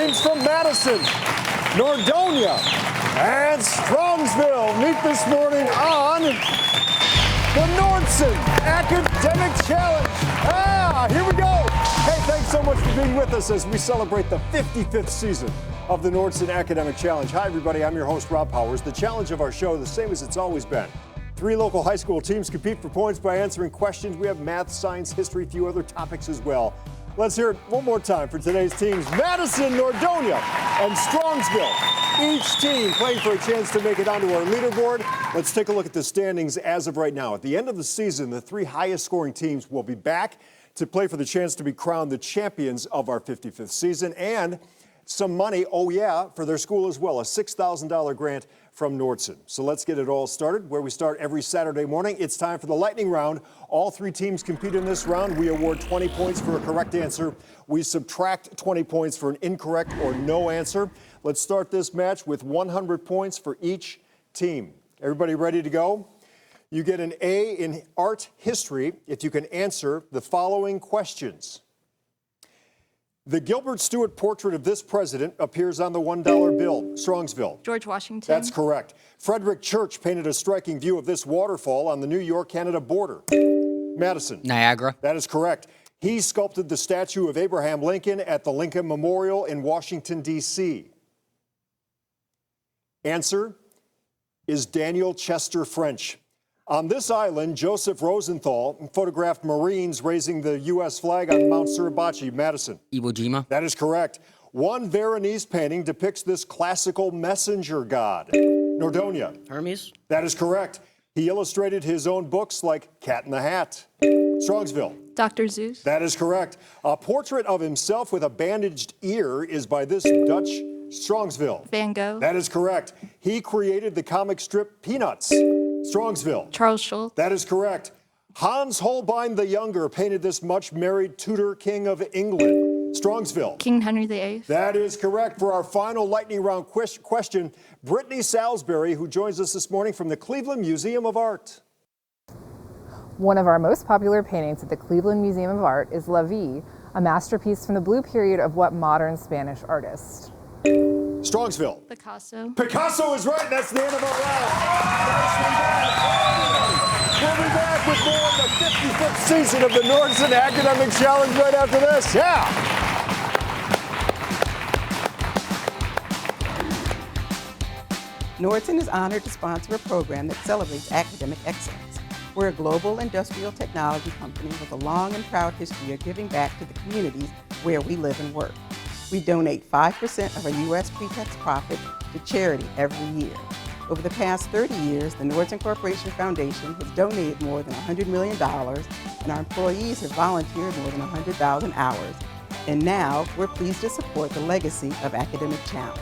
teams from Madison, Nordonia, and Strongsville meet this morning on the Nordson Academic Challenge. Here we go. Hey, thanks so much for being with us as we celebrate the 55th season of the Nordson Academic Challenge. Hi, everybody. I'm your host, Rob Powers. The challenge of our show, the same as it's always been. 3 local high school teams compete for points by answering questions. We have math, science, history, a few other topics as well. Let's hear it one more time for today's teams. Madison, Nordonia, and Strongsville. Each team playing for a chance to make it onto our leaderboard. Let's take a look at the standings as of right now. At the end of the season, the 3 highest scoring teams will be back to play for the chance to be crowned the champions of our 55th season, and some money, for their school as well, a $6,000 grant from Nordson. So let's get it all started, where we start every Saturday morning. It's time for the lightning round. All 3 teams compete in this round. We award 20 points for a correct answer. We subtract 20 points for an incorrect or no answer. Let's start this match with 100 points for each team. Everybody ready to go? You get an A in art history if you can answer the following questions. The Gilbert Stuart portrait of this president appears on the $1 bill. Strongsville. George Washington. That's correct. Frederick Church painted a striking view of this waterfall on the New York-Canada border. Madison. Niagara. That is correct. He sculpted the statue of Abraham Lincoln at the Lincoln Memorial in Washington, D.C. Answer is Daniel Chester French. On this island, Joseph Rosenthal photographed Marines raising the U.S. flag on Mount Suribachi. Madison. Iwo Jima. That is correct. One Veronese painting depicts this classical messenger god. Nordonia. Hermes. That is correct. He illustrated his own books like Cat in the Hat. Strongsville. Dr. Seuss. That is correct. A portrait of himself with a bandaged ear is by this Dutch Strongsville. Van Gogh. That is correct. He created the comic strip Peanuts. Strongsville. Charles Schulz. That is correct. Hans Holbein the Younger painted this much-married Tudor King of England. Strongsville. King Henry VIII. That is correct. For our final lightning round question, Brittany Salisbury, who joins us this morning from the Cleveland Museum of Art. One of our most popular paintings at the Cleveland Museum of Art is La Vie, a masterpiece from the blue period of what modern Spanish artist? Strongsville. Picasso. Picasso is right. That's the end of our round. We'll be back with more of the 55th season of the Nordson Academic Challenge right after this. Nordson is honored to sponsor a program that celebrates academic excellence. We're a global industrial technology company with a long and proud history of giving back to the communities where we live and work. We donate 5% of our U.S. pre-tax profit to charity every year. Over the past 30 years, the Nordson Corporation Foundation has donated more than $100 million, and our employees have volunteered more than 100,000 hours. And now, we're pleased to support the legacy of Academic Challenge.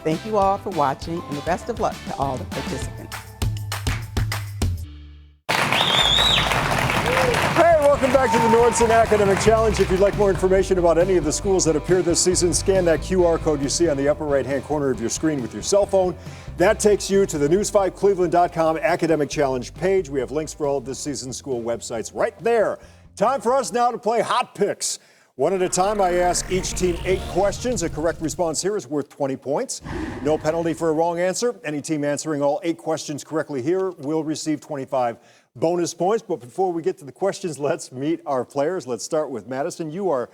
Thank you all for watching, and the best of luck to all the participants. Welcome back to the Nordson Academic Challenge. If you'd like more information about any of the schools that appear this season, scan that QR code you see on the upper right-hand corner of your screen with your cell phone. That takes you to the news5cleveland.com Academic Challenge page. We have links for all of this season's school websites right there. Time for us now to play Hot Picks. One at a time, I ask each team 8 questions. A correct response here is worth 20 points. No penalty for a wrong answer. Any team answering all 8 questions correctly here will receive 25 bonus points. But before we get to the questions, let's meet our players. Let's start with Madison. You are,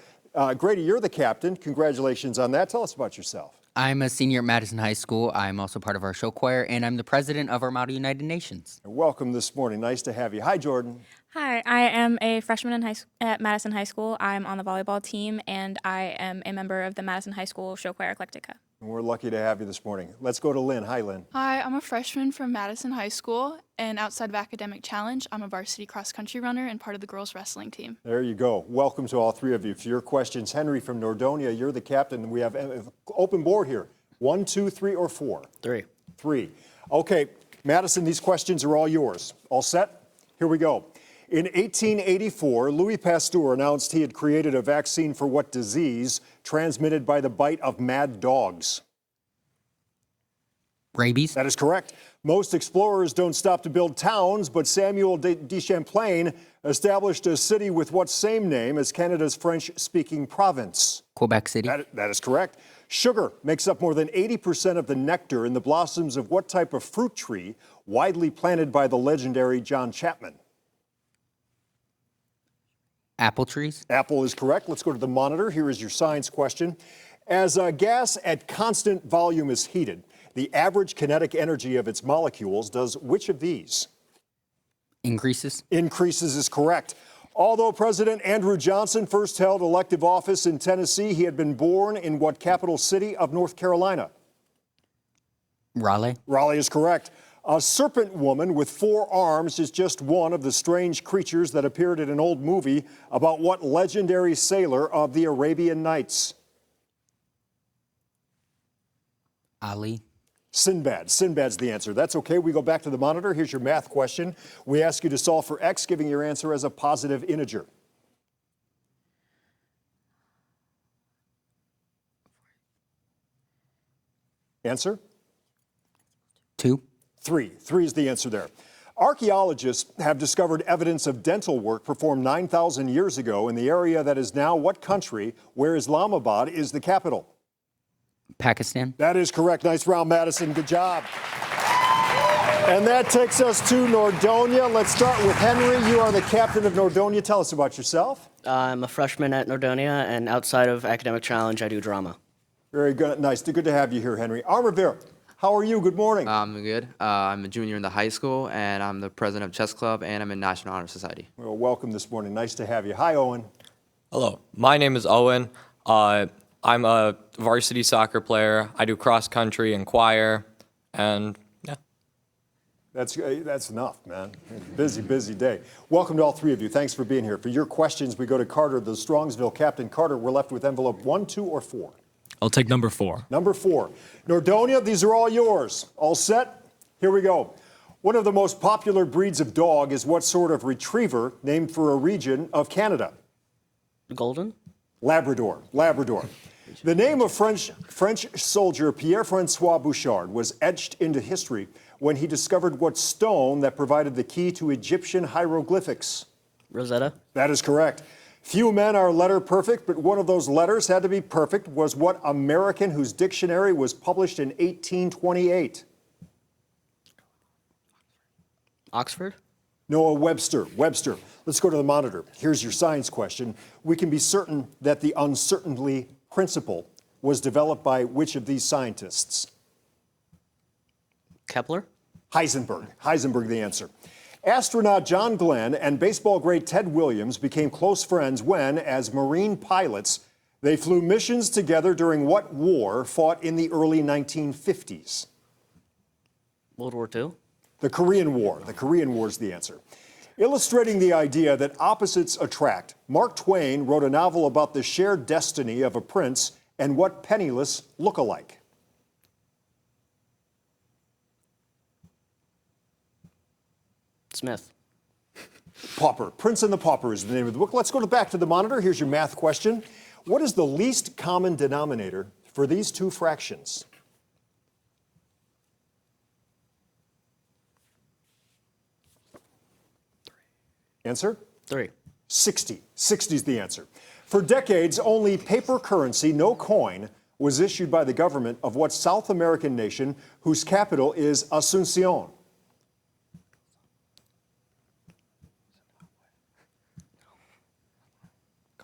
Grady, you're the captain. Congratulations on that. Tell us about yourself. I'm a senior at Madison High School. I'm also part of our show choir, and I'm the president of our Model United Nations. Welcome this morning. Nice to have you. Hi, Jordan. Hi, I am a freshman at Madison High School. I'm on the volleyball team, and I am a member of the Madison High School Show Choir Eclectica. We're lucky to have you this morning. Let's go to Lynn. Hi, Lynn. Hi, I'm a freshman from Madison High School, and outside of Academic Challenge, I'm a varsity cross-country runner and part of the girls' wrestling team. There you go. Welcome to all 3 of you. For your questions, Henry from Nordonia, you're the captain. We have an open board here. 1, 2, 3, or 4? 3. 3. Okay, Madison, these questions are all yours. All set? Here we go. In 1884, Louis Pasteur announced he had created a vaccine for what disease transmitted by the bite of mad dogs? Rabies. That is correct. Most explorers don't stop to build towns, but Samuel de Champlain established a city with what same name as Canada's French-speaking province? Quebec City. That is correct. Sugar makes up more than 80% of the nectar in the blossoms of what type of fruit tree widely planted by the legendary John Chapman? Apple trees? Apple is correct. Let's go to the monitor. Here is your science question. As a gas at constant volume is heated, the average kinetic energy of its molecules does which of these? Increases? Increases is correct. Although President Andrew Johnson first held elective office in Tennessee, he had been born in what capital city of North Carolina? Raleigh? Raleigh is correct. A serpent woman with 4 arms is just one of the strange creatures that appeared in an old movie about what legendary sailor of the Arabian Nights? Ali? Sinbad. Sinbad's the answer. That's okay. We go back to the monitor. Here's your math question. We ask you to solve for x, giving your answer as a positive integer. Answer? 2? 3. 3 is the answer there. Archaeologists have discovered evidence of dental work performed 9,000 years ago in the area that is now what country, where Islamabad is the capital? Pakistan? That is correct. Nice round, Madison. Good job. And that takes us to Nordonia. Let's start with Henry. You are the captain of Nordonia. Tell us about yourself. I'm a freshman at Nordonia, and outside of Academic Challenge, I do drama. Very good. Nice. Good to have you here, Henry. Rivera, how are you? Good morning. I'm good. I'm a junior in the high school, and I'm the president of Chess Club, and I'm in National Honor Society. Well, welcome this morning. Nice to have you. Hi, Owen. Hello. My name is Owen. I'm a varsity soccer player. I do cross country and choir, and yeah. That's enough, man. Busy day. Welcome to all 3 of you. Thanks for being here. For your questions, we go to Carter, the Strongsville captain. Carter, we're left with envelope 1, 2, or 4. I'll take number 4. Number 4. Nordonia, these are all yours. All set? Here we go. One of the most popular breeds of dog is what sort of retriever named for a region of Canada? Golden? Labrador. Labrador. The name of French soldier Pierre-François Bouchard was etched into history when he discovered what stone that provided the key to Egyptian hieroglyphics? Rosetta? That is correct. Few men are letter perfect, but one of those letters had to be perfect was what American whose dictionary was published in 1828? Oxford? Noah Webster. Webster. Let's go to the monitor. Here's your science question. We can be certain that the uncertainty principle was developed by which of these scientists? Kepler? Heisenberg. Heisenberg, the answer. Astronaut John Glenn and baseball great Ted Williams became close friends when, as Marine pilots, they flew missions together during what war fought in the early 1950s? World War II? The Korean War. The Korean War is the answer. Illustrating the idea that opposites attract, Mark Twain wrote a novel about the shared destiny of a prince and what penniless look-alike? Smith. Pauper. Prince and the Pauper is the name of the book. Let's go back to the monitor. Here's your math question. What is the least common denominator for these 2 fractions? Answer? 3. 60. 60 is the answer. For decades, only paper currency, no coin, was issued by the government of what South American nation whose capital is Asuncion?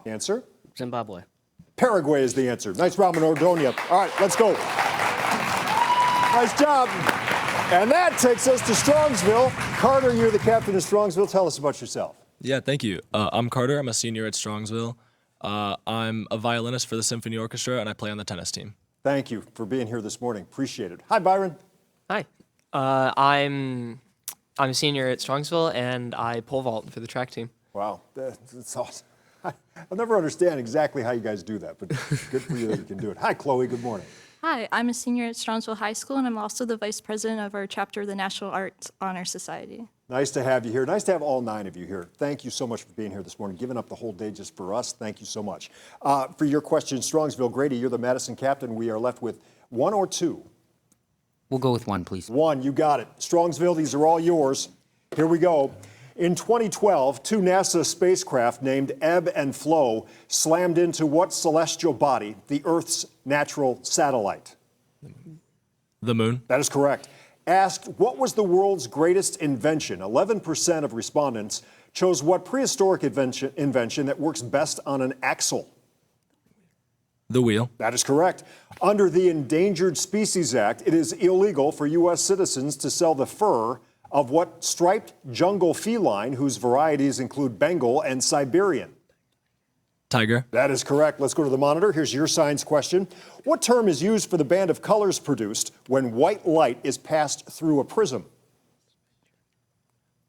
Answer? Zimbabwe. Paraguay is the answer. Nice round, Nordonia. All right, let's go. Nice job. And that takes us to Strongsville. Carter, you're the captain of Strongsville. Tell us about yourself. Yeah, thank you. I'm Carter. I'm a senior at Strongsville. I'm a violinist for the symphony orchestra, and I play on the tennis team. Thank you for being here this morning. Appreciate it. Hi, Byron. Hi. I'm a senior at Strongsville, and I pole vault for the track team. Wow, that's awesome. I'll never understand exactly how you guys do that, but good for you that you can do it. Hi, Chloe. Good morning. Hi, I'm a senior at Strongsville High School, and I'm also the vice president of our chapter of the National Arts Honor Society. Nice to have you here. Nice to have all 9 of you here. Thank you so much for being here this morning, giving up the whole day just for us. Thank you so much. For your question, Strongsville, Grady, you're the Madison captain. We are left with 1 or 2. We'll go with 1, please. 1, you got it. Strongsville, these are all yours. Here we go. In 2012, two NASA spacecraft named Ebb and Flow slammed into what celestial body, the Earth's natural satellite? The moon. That is correct. Asked what was the world's greatest invention, 11% of respondents chose what prehistoric invention that works best on an axle? The wheel. That is correct. Under the Endangered Species Act, it is illegal for U.S. citizens to sell the fur of what striped jungle feline whose varieties include Bengal and Siberian? Tiger. That is correct. Let's go to the monitor. Here's your science question. What term is used for the band of colors produced when white light is passed through a prism?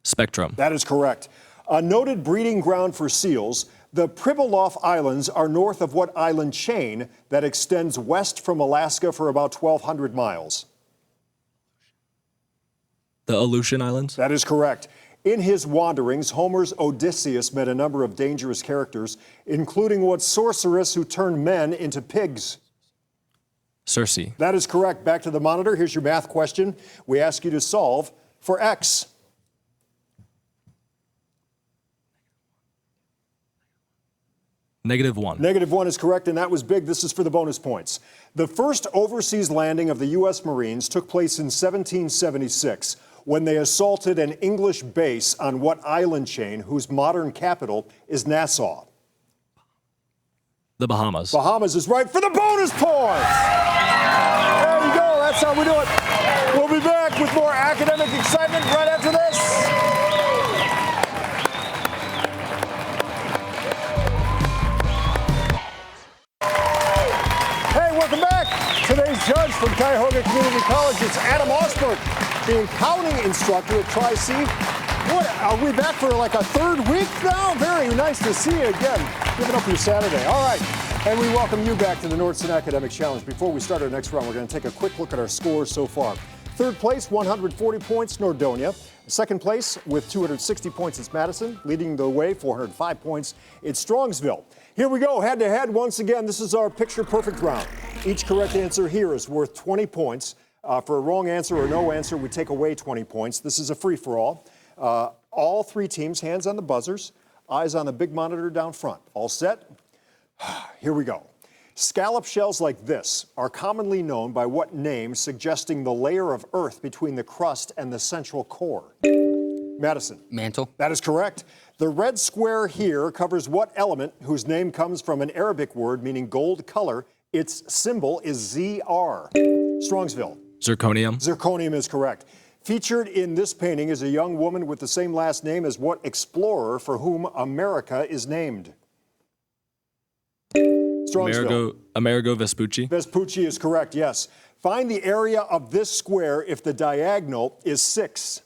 Spectrum. That is correct. A noted breeding ground for seals, the Pribilof Islands are north of what island chain that extends west from Alaska for about 1,200 miles? The Aleutian Islands. That is correct. In his wanderings, Homer's Odysseus met a number of dangerous characters, including what sorceress who turned men into pigs? Circe. That is correct. Back to the monitor. Here's your math question. We ask you to solve for X. -1. -1 is correct, and that was big. This is for the bonus points. The first overseas landing of the U.S. Marines took place in 1776 when they assaulted an English base on what island chain whose modern capital is Nassau? The Bahamas. Bahamas is right for the bonus points. There you go. That's how we do it. We'll be back with more academic excitement right after this. Hey, welcome back. Today's judge from Cuyahoga Community College, it's Adam Osberg, the accounting instructor at Tri-C. What, are we back for like a third week now? Very nice to see you again. Giving up your Saturday. All right. And we welcome you back to the Nordson Academic Challenge. Before we start our next round, we're going to take a quick look at our scores so far. Third place, 140 points, Nordonia. Second place with 260 points, it's Madison. Leading the way, 405 points, it's Strongsville. Here we go, head-to-head once again. This is our picture-perfect round. Each correct answer here is worth 20 points. For a wrong answer or no answer, we take away 20 points. This is a free-for-all. All three teams, hands on the buzzers, eyes on the big monitor down front. All set? Here we go. Scallop shells like this are commonly known by what name, suggesting the layer of earth between the crust and the central core? Madison. Mantle. That is correct. The red square here covers what element whose name comes from an Arabic word meaning gold color? Its symbol is ZR. Strongsville. Zirconium. Zirconium is correct. Featured in this painting is a young woman with the same last name as what explorer for whom America is named? Strongsville. Amerigo Vespucci. Vespucci is correct, yes. Find the area of this square if the diagonal is 6.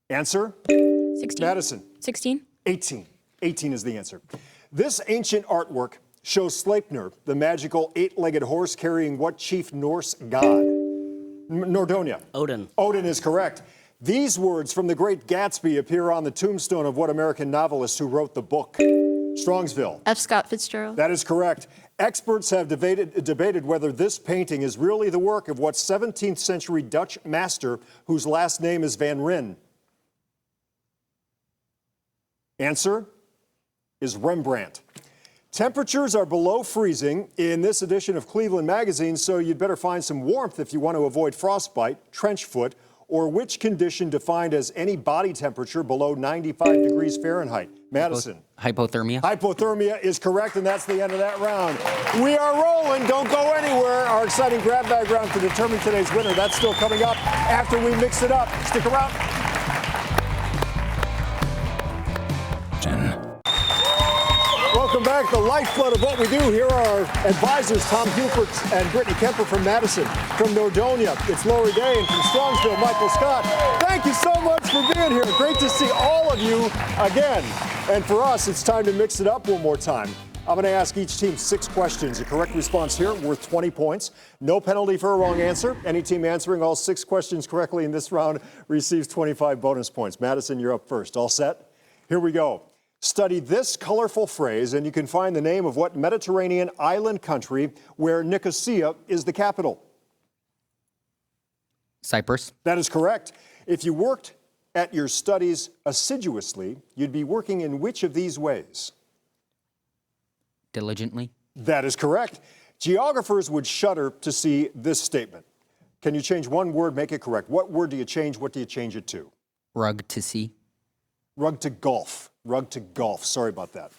Answer? 16. Madison. 16. 18. 18 is the answer. This ancient artwork shows Sleipnir, the magical 8-legged horse carrying what chief Norse god? Nordonia. Odin. Odin is correct. These words from The Great Gatsby appear on the tombstone of what American novelist who wrote the book? Strongsville. F. Scott Fitzgerald. That is correct. Experts have debated whether this painting is really the work of what 17th century Dutch master whose last name is Van Ryn? Answer is Rembrandt. Temperatures are below freezing in this edition of Cleveland Magazine, so you'd better find some warmth if you want to avoid frostbite, trench foot, or which condition defined as any body temperature below 95 degrees Fahrenheit? Madison. Hypothermia. Hypothermia is correct, and that's the end of that round. We are rolling. Don't go anywhere. Our exciting grab bag round to determine today's winner. That's still coming up after we mix it up. Stick around. Welcome back. The lifeblood of what we do. Here are our advisors, Tom Hupert and Brittany Kemper from Madison. From Nordonia, it's Lori Day, and from Strongsville, Michael Scott. Thank you so much for being here. Great to see all of you again. And for us, it's time to mix it up one more time. I'm going to ask each team 6 questions. A correct response here worth 20 points. No penalty for a wrong answer. Any team answering all 6 questions correctly in this round receives 25 bonus points. Madison, you're up first. All set? Here we go. Study this colorful phrase, and you can find the name of what Mediterranean island country where Nicosia is the capital? Cyprus. That is correct. If you worked at your studies assiduously, you'd be working in which of these ways? Diligently. That is correct. Geographers would shudder to see this statement. Can you change one word, make it correct? What word do you change? What do you change it to? Rug to sea. Rug to golf. Rug to golf. Sorry about that.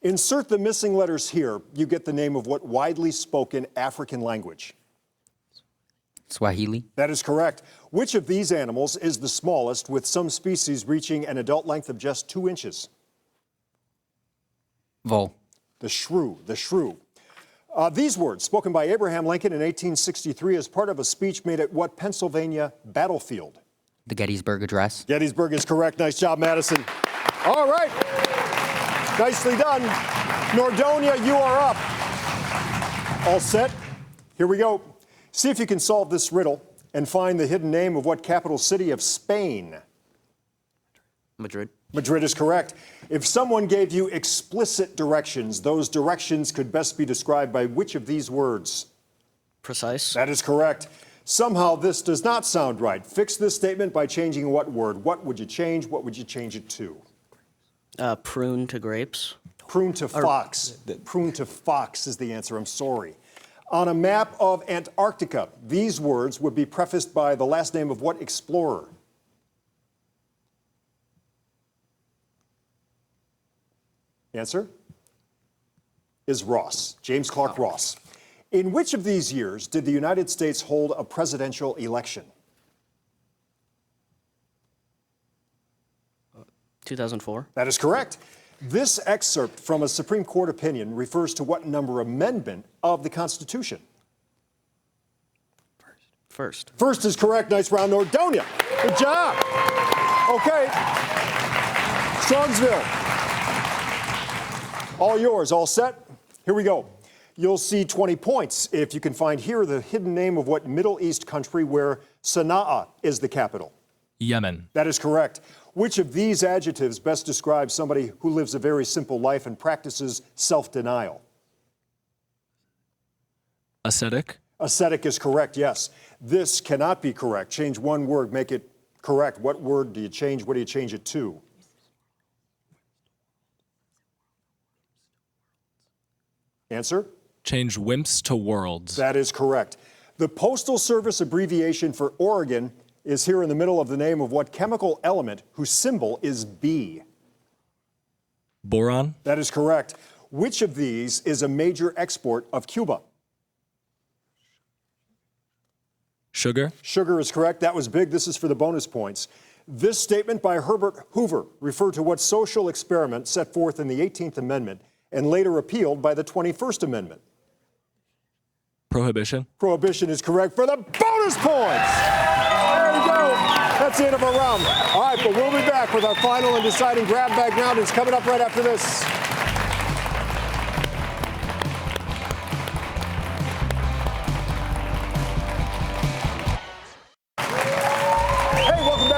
Insert the missing letters here. You get the name of what widely spoken African language? Swahili. That is correct. Which of these animals is the smallest, with some species reaching an adult length of just 2 inches? Vole. The shrew. The shrew. These words, spoken by Abraham Lincoln in 1863 as part of a speech made at what Pennsylvania battlefield? The Gettysburg Address. Gettysburg is correct. Nice job, Madison. All right. Nicely done. Nordonia, you are up. All set? Here we go. See if you can solve this riddle and find the hidden name of what capital city of Spain? Madrid. Madrid is correct. If someone gave you explicit directions, those directions could best be described by which of these words? Precise. That is correct. Somehow this does not sound right. Fix this statement by changing what word? What would you change? What would you change it to? Prune to grapes. Prune to fox. Prune to fox is the answer. I'm sorry. On a map of Antarctica, these words would be prefaced by the last name of what explorer? Answer is Ross, James Clark Ross. In which of these years did the United States hold a presidential election? 2004. That is correct. This excerpt from a Supreme Court opinion refers to what number amendment of the Constitution? First. First is correct. Nice round, Nordonia. Good job. Okay. Strongsville. All yours. All set? Here we go. You'll see 20 points if you can find here the hidden name of what Middle East country where Sana'a is the capital. Yemen. That is correct. Which of these adjectives best describes somebody who lives a very simple life and practices self-denial? Ascetic. Ascetic is correct, yes. This cannot be correct. Change one word, make it correct. What word do you change? What do you change it to? Answer? Change wimps to worlds. That is correct. The Postal Service abbreviation for Oregon is here in the middle of the name of what chemical element whose symbol is B? Boron. That is correct. Which of these is a major export of Cuba? Sugar. Sugar is correct. That was big. This is for the bonus points. This statement by Herbert Hoover referred to what social experiment set forth in the 18th Amendment and later repealed by the 21st Amendment? Prohibition. Prohibition is correct for the bonus points. There you go. That's the end of our round. All right, but we'll be back with our final and deciding grab bag round. It's coming up right after this.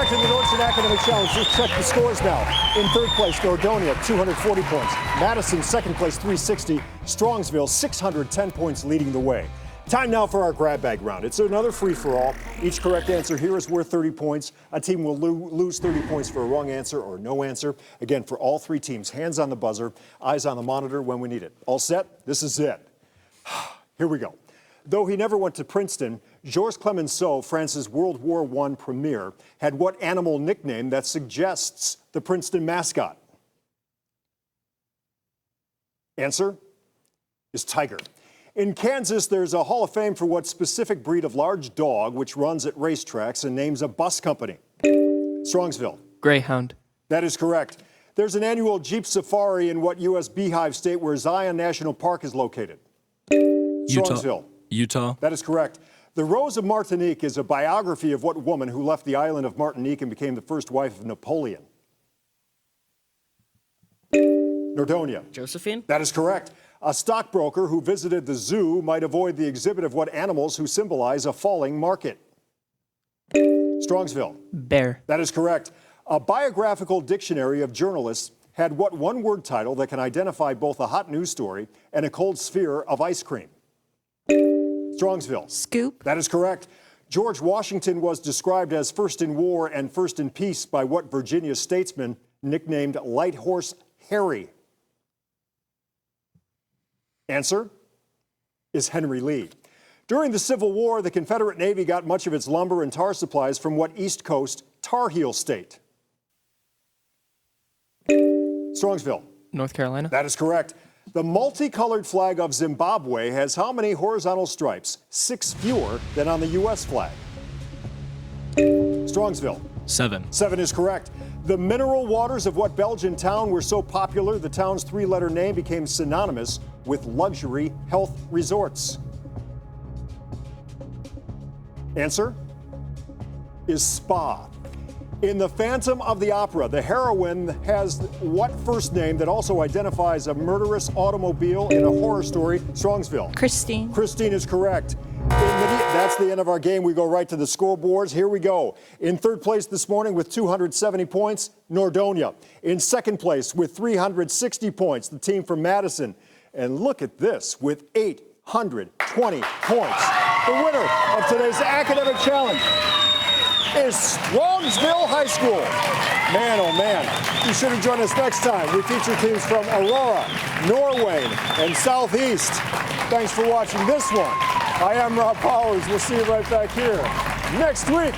To the Nordonia Academic Challenge. Let's check the scores now. In third place, Nordonia, 240 points. Madison, second place, 360. Strongsville, 610 points, leading the way. Time now for our grab bag round. It's another free-for-all. Each correct answer here is worth 30 points. A team will lose 30 points for a wrong answer or no answer. Again, for all three teams, hands on the buzzer, eyes on the monitor when we need it. All set? This is it. Here we go. Though he never went to Princeton, Georges Clemenceau, France's World War I premier, had what animal nickname that suggests the Princeton mascot? Answer is tiger. In Kansas, there's a Hall of Fame for what specific breed of large dog which runs at racetracks and names a bus company? Strongsville. Greyhound. That is correct. There's an annual Jeep safari in what U.S. Beehive state where Zion National Park is located? Strongsville. Utah. That is correct. The Rose of Martinique is a biography of what woman who left the island of Martinique and became the first wife of Napoleon? Nordonia. Josephine. That is correct. A stockbroker who visited the zoo might avoid the exhibit of what animals who symbolize a falling market? Strongsville. Bear. That is correct. A biographical dictionary of journalists had what one-word title that can identify both a hot news story and a cold sphere of ice cream? Strongsville. Scoop. That is correct. George Washington was described as first in war and first in peace by what Virginia statesman nicknamed Light Horse Harry? Answer is Henry Lee. During the Civil War, the Confederate Navy got much of its lumber and tar supplies from what East Coast Tar Heel state? Strongsville. North Carolina. That is correct. The multicolored flag of Zimbabwe has how many horizontal stripes? 6 fewer than on the U.S. flag. Strongsville. 7. 7 is correct. The mineral waters of what Belgian town were so popular the town's 3-letter name became synonymous with luxury health resorts? Answer is Spa. In The Phantom of the Opera, the heroine has what first name that also identifies a murderous automobile in a horror story? Strongsville. Christine. Christine is correct. That's the end of our game. We go right to the scoreboards. Here we go. In third place this morning with 270 points, Nordonia. In second place with 360 points, the team from Madison. And look at this, with 820 points. The winner of today's academic challenge is Strongsville High School. Man, oh man. You should have joined us next time. We feature teams from Aurora, Norway, and Southeast. Thanks for watching this one. I am Rob Powers. We'll see you right back here next week.